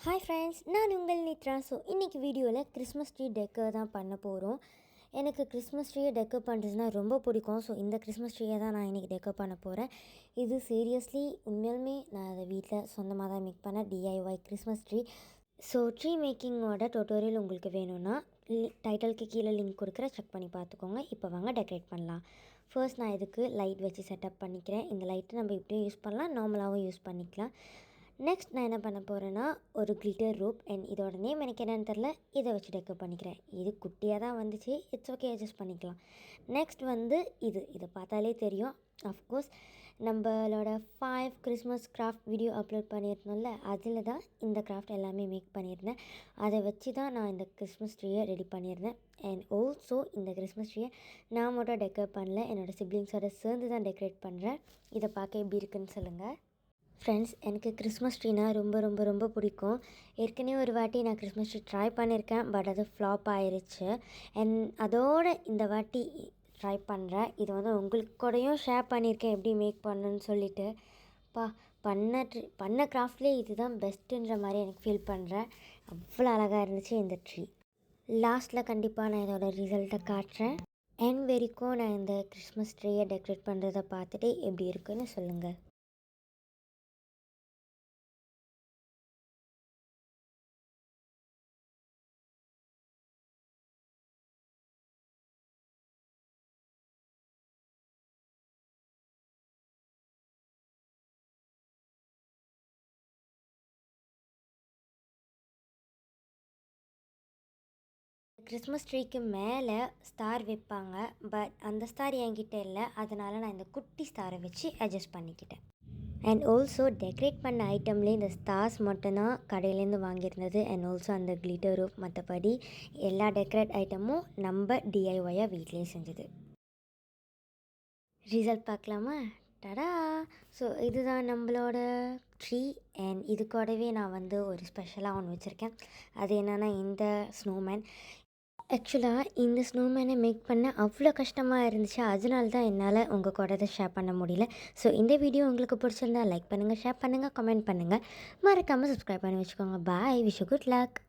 Hi friends, நான் உங்கள் நித்ரா. So இன்றைக்கி வீடியோவில் கிறிஸ்மஸ் ட்ரீ டெக்கர் தான் பண்ண போகிறோம். எனக்கு கிறிஸ்மஸ் ட்ரீயை டெக்கர் பண்ணுறதுனா ரொம்ப பிடிக்கும். ஸோ இந்த கிறிஸ்மஸ் ட்ரீயை தான் நான் இன்றைக்கி டெக்கர் பண்ண போகிறேன். இது சீரியஸ்லி உண்மையிலுமே நான் அதை வீட்டில் சொந்தமாக தான் மேக் பண்ணேன், DIY Christmas tree. So tree மேக்கிங்கோட டுட்டோரியல் உங்களுக்கு வேணும்னா டைட்டிலுக்கு கீழே லிங்க் கொடுக்குற, செக் பண்ணி பார்த்துக்கோங்க. இப்போ வாங்க டெக்கரேட் பண்ணலாம். ஃபர்ஸ்ட் நான் இதுக்கு லைட் வச்சு செட்டப் பண்ணிக்கிறேன். இந்த லைட்டை நம்ம இப்படியும் யூஸ் பண்ணலாம், நார்மலாகவும் யூஸ் பண்ணிக்கலாம். நெக்ஸ்ட் நான் என்ன பண்ண போகிறேன்னா, ஒரு கிளிட்டர் ரூப் அண்ட் இதோட நேம் எனக்கு என்னென்னு தெரில, இதை வச்சு டெக்கர் பண்ணிக்கிறேன். இது குட்டியாக தான் வந்துச்சு, இட்ஸ் ஓகே, அட்ஜஸ்ட் பண்ணிக்கலாம். நெக்ஸ்ட் வந்து இதை பார்த்தாலே தெரியும். அஃப்கோர்ஸ் நம்மளோட 5 கிறிஸ்மஸ் கிராஃப்ட் வீடியோ அப்லோட் பண்ணியிருந்தோம்ல, அதில் தான் இந்த கிராஃப்ட் எல்லாமே மேக் பண்ணியிருந்தேன். அதை வச்சு தான் நான் இந்த கிறிஸ்மஸ் ட்ரீயை ரெடி பண்ணியிருந்தேன். அண்ட் ஆல்சோ இந்த கிறிஸ்மஸ் ட்ரீயை நான் மட்டும் டெக்கர் பண்ணல, என்னோடய சிப்ளிங்ஸோட சேர்ந்து தான் டெக்கரேட் பண்ணுறேன். இதை பார்க்க எப்படி இருக்குன்னு சொல்லுங்கள். ஃப்ரெண்ட்ஸ், எனக்கு கிறிஸ்மஸ் ட்ரீனா ரொம்ப ரொம்ப ரொம்ப பிடிக்கும். ஏற்கனவே ஒரு வாட்டி நான் கிறிஸ்மஸ் ட்ரீ ட்ரை பண்ணியிருக்கேன், பட் அது ஃப்ளாப் ஆயிடுச்சு. அண்ட் அதோடு இந்த வாட்டி ட்ரை பண்ணுறேன். இது வந்து உங்களுக்கு கூடயும் ஷேர் பண்ணியிருக்கேன் எப்படி மேக் பண்ணணுன்னு சொல்லிவிட்டு. பண்ண கிராஃப்ட்லேயே இது தான் பெஸ்ட்டுன்ற மாதிரி எனக்கு ஃபீல் பண்ணுறேன். அவ்வளோ அழகாக இருந்துச்சு இந்த ட்ரீ. லாஸ்ட்டில் கண்டிப்பாக நான் இதோட ரிசல்ட்டை காட்டுறேன். அண்ட் வரைக்கும் நான் இந்த கிறிஸ்மஸ் ட்ரீயை டெக்கரேட் பண்ணுறதை பார்த்துட்டு எப்படி இருக்குன்னு சொல்லுங்கள். கிறிஸ்மஸ் ட்ரீக்கு மேலே ஸ்டார் வைப்பாங்க, பட் அந்த ஸ்டார் என்கிட்ட இல்லை. அதனால் நான் இந்த குட்டி ஸ்டாரை வச்சு அட்ஜஸ்ட் பண்ணிக்கிட்டேன். அண்ட் ஆல்சோ டெக்கரேட் பண்ண ஐட்டம்லேயே இந்த ஸ்டார்ஸ் மட்டும்தான் கடையிலேருந்து வாங்கியிருந்தது. அண்ட் ஆல்சோ அந்த கிளிட்டர் ரூப், மற்றபடி எல்லா டெக்கரேட் ஐட்டமும் நம்ம டிஐஒயாக வீட்லேயே செஞ்சது. ரிசல்ட் பார்க்கலாமா? டடா! ஸோ இதுதான் நம்மளோட ட்ரீ. அண்ட் இது கூடவே நான் வந்து ஒரு ஸ்பெஷலாக ஒன்று வச்சுருக்கேன். அது என்னென்னா இந்த ஸ்னோமேன். ஆக்சுவலாக இந்த ஸ்னோமேனை மேக் பண்ண அவ்வளோ கஷ்டமாக இருந்துச்சு. அதனால தான் என்னால் உங்கள் கூட அதை ஷேர் பண்ண முடியல. ஸோ இந்த வீடியோ உங்களுக்கு பிடிச்சிருந்தா லைக் பண்ணுங்கள், ஷேர் பண்ணுங்கள், கமெண்ட் பண்ணுங்கள். மறக்காமல் சப்ஸ்கிரைப் பண்ணி வச்சுக்கோங்க. பாய், விஷ் யூ குட் லக்.